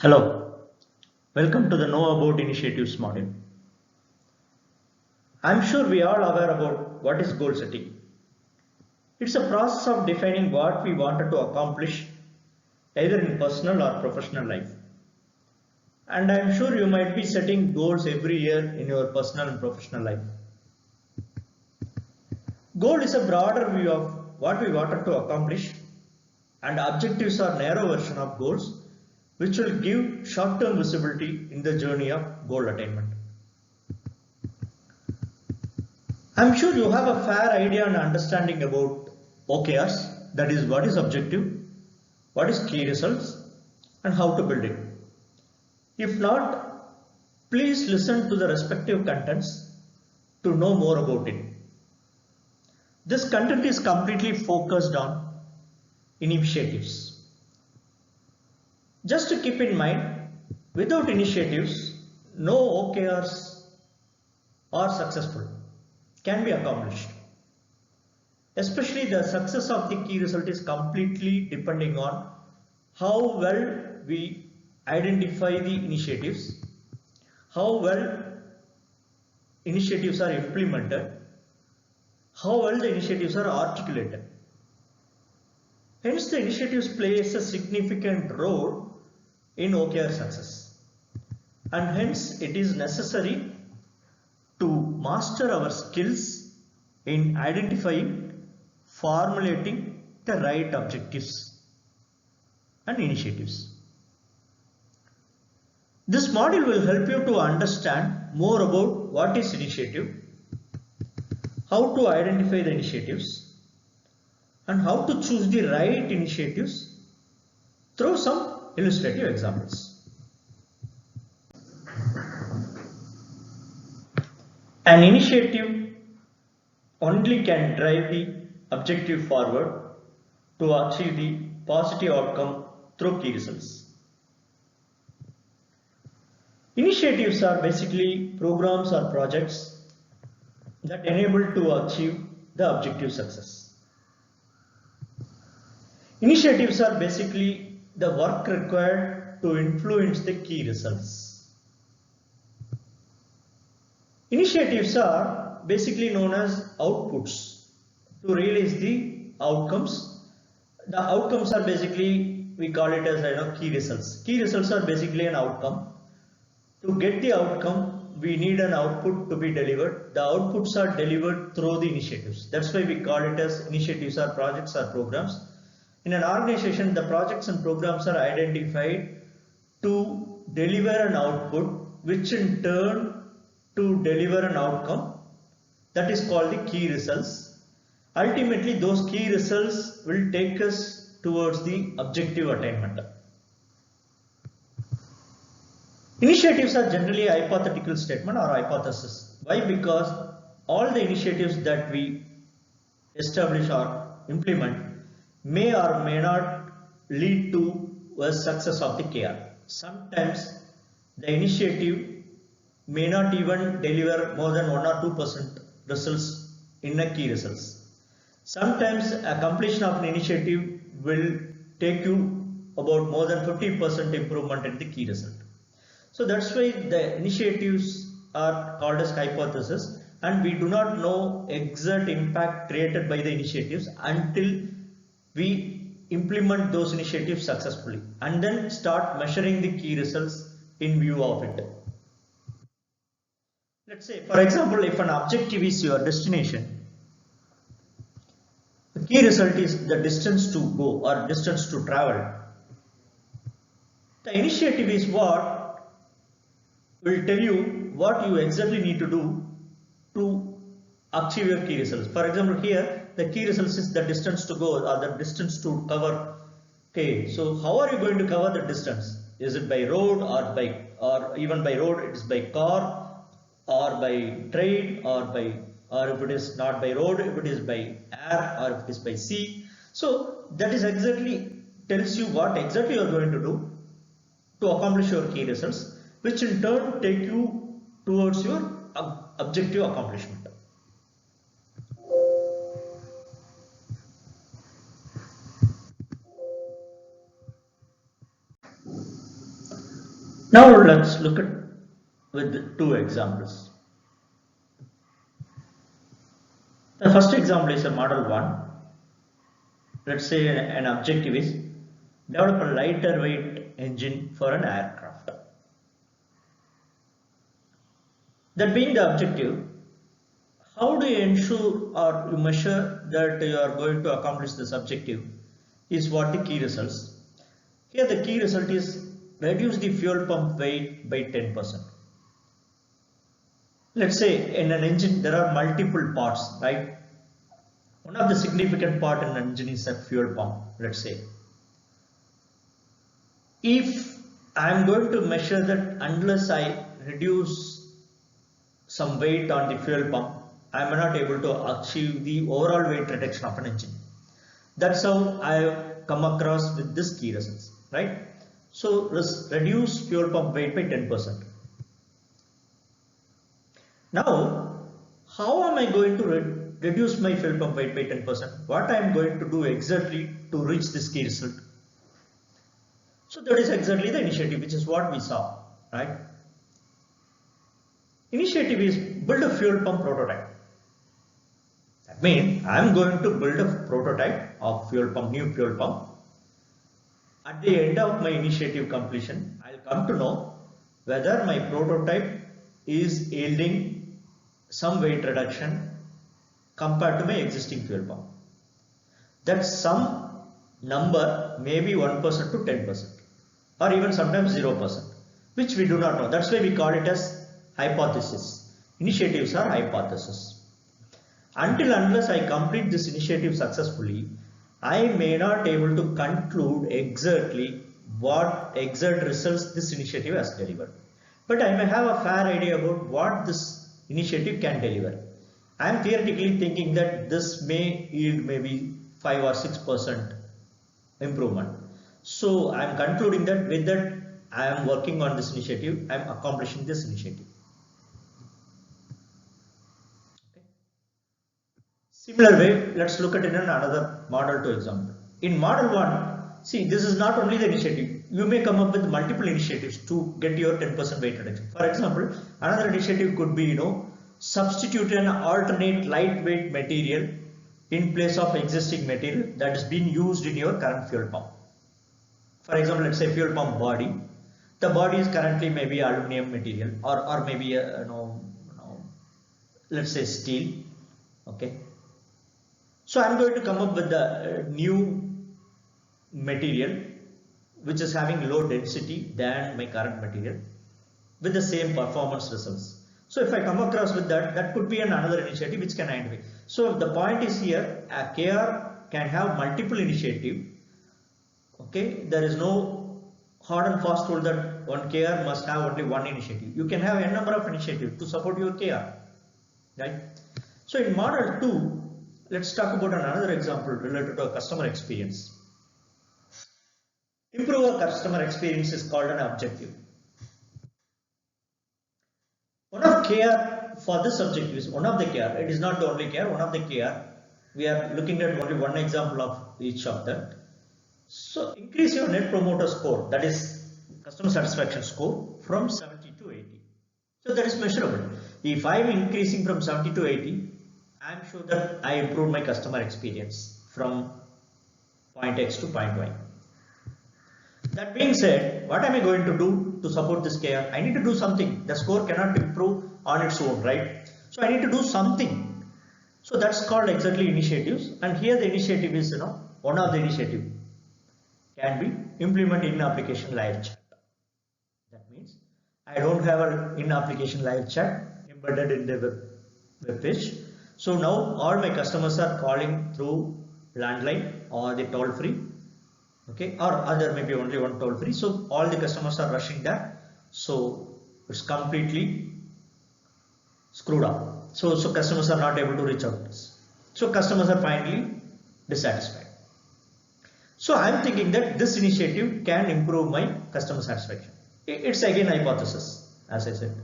Hello, welcome to the Know About Initiatives module. I'm sure we are aware about what is goal setting. It's a process of defining what we wanted to accomplish either in personal or professional life. And I'm sure you might be setting goals every year in your personal and professional life. Goal is a broader view of what we wanted to accomplish, and objectives are narrow version of goals which will give short-term visibility in the journey of goal attainment. I'm sure you have a fair idea and understanding about OKRs, that is what is objective, what is key results, and how to build it. If not, please listen to the respective contents to know more about it. This content is completely focused on initiatives. Just to keep in mind, without initiatives, no OKRs are successful, can be accomplished. Especially the success of the key result is completely depending on how well we identify the initiatives, how well initiatives are implemented, how well the initiatives are articulated. Hence, the initiatives plays a significant role in OKR success, and hence it is necessary to master our skills in identifying, formulating the right objectives and initiatives. This module will help you to understand more about what is initiative, how to identify the initiatives, and how to choose the right initiatives through some illustrative examples. An initiative only can drive the objective forward to achieve the positive outcome through key results. Initiatives are basically programs or projects that enable to achieve the objective success. Initiatives are basically the work required to influence the key results. Initiatives are basically known as outputs to realize the outcomes. The outcomes are basically, we call it as key results. Key results are basically an outcome. To get the outcome, we need an output to be delivered. The outputs are delivered through the initiatives. That's why we call it as initiatives or projects or programs. In an organization, the projects and programs are identified to deliver an output, which in turn to deliver an outcome that is called the key results. Ultimately, those key results will take us towards the objective attainment. Initiatives are generally a hypothetical statement or hypothesis. Why? Because all the initiatives that we establish or implement may or may not lead to a success of the KR. Sometimes the initiative may not even deliver more than 1 or 2% results in a key results. Sometimes a completion of an initiative will take you about more than 50% improvement in the key result. So that's why the initiatives are called as hypothesis, and we do not know exact impact created by the initiatives until we implement those initiatives successfully and then start measuring the key results in view of it. Let's say, for example, if an objective is your destination, the key result is the distance to go or distance to travel. The initiative is what will tell you what you exactly need to do to achieve your key results. For example, here the key results is the distance to go or the distance to cover. Okay, so how are you going to cover the distance? Is it by road or by, or even by road it is by car or by train or if it is not by road, if it is by air or if it is by sea. So that is exactly tells you what exactly you are going to do to accomplish your key results, which in turn take you towards your objective accomplishment. Now let's look at with two examples. The first example is a model 1. Let's say an objective is develop a lighter weight engine for an aircraft. That being the objective, how do you ensure or you measure that you are going to accomplish this objective is what the key results. Here the key result is reduce the fuel pump weight by 10%. Let's say in an engine there are multiple parts, right? One of the significant part in an engine is a fuel pump, let's say. If I am going to measure that unless I reduce some weight on the fuel pump, I am not able to achieve the overall weight reduction of an engine. That's how I have come across with this key results, right? So reduce fuel pump weight by 10%. Now, how am I going to reduce my fuel pump weight by 10%? What I am going to do exactly to reach this key result? So that is exactly the initiative, which is what we saw, right? Initiative is build a fuel pump prototype. That means I am going to build a prototype of fuel pump, new fuel pump. At the end of my initiative completion, I will come to know whether my prototype is yielding some weight reduction compared to my existing fuel pump. That some number may be 1% to 10% or even sometimes 0%, which we do not know. That's why we call it as hypothesis. Initiatives are hypothesis. Until unless I complete this initiative successfully, I may not able to conclude exactly what exact results this initiative has delivered. But I may have a fair idea about what this initiative can deliver. I am theoretically thinking that this may yield maybe 5 or 6% improvement. So I am concluding that with that I am working on this initiative, I am accomplishing this initiative. Okay. Similar way, let's look at it in another model 2 example. In model 1, see, this is not only the initiative. You may come up with multiple initiatives to get your 10% weight reduction. For example, another initiative could be, substitute an alternate lightweight material in place of existing material that is being used in your current fuel pump. For example, let's say fuel pump body. The body is currently maybe aluminum material or maybe let's say steel. Okay. So I'm going to come up with the new material which is having low density than my current material with the same performance results. So if I come across with that, that could be another initiative which can identify. So the point is here, a KR can have multiple initiative. Okay, there is no hard and fast rule that one KR must have only one initiative. You can have a number of initiatives to support your KR, right? So in model 2, let's talk about another example related to a customer experience. Improve a customer experience is called an objective. One of KR for this objective is one of the KR. It is not the only KR, one of the KR. We are looking at only one example of each of that. So increase your net promoter score, that is customer satisfaction score, from 70 to 80. So that is measurable. If I am increasing from 70 to 80, I am sure that I improve my customer experience from point X to point Y. That being said, what am I going to do to support this KR? I need to do something. The score cannot improve on its own, right? So I need to do something. So that's called exactly initiatives. And here the initiative is, one of the initiative can be implement in application live chat. That means I don't have an in application live chat embedded in the web page. So now all my customers are calling through landline or the toll free. Okay, or other maybe only one toll free. So all the customers are rushing there. So it's completely screwed up. So customers are not able to reach out to us. So customers are finally dissatisfied. So I am thinking that this initiative can improve my customer satisfaction. It's again hypothesis, as I said.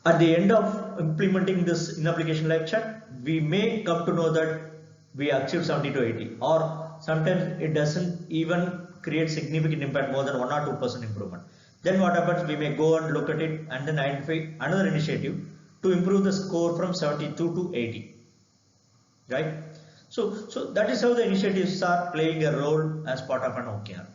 At the end of implementing this in application live chat, we may come to know that we achieved 70 to 80, or sometimes it doesn't even create significant impact more than 1 or 2% improvement. Then what happens? We may go and look at it and then identify another initiative to improve the score from 72 to 80. Right? So that is how the initiatives are playing a role as part of an OKR.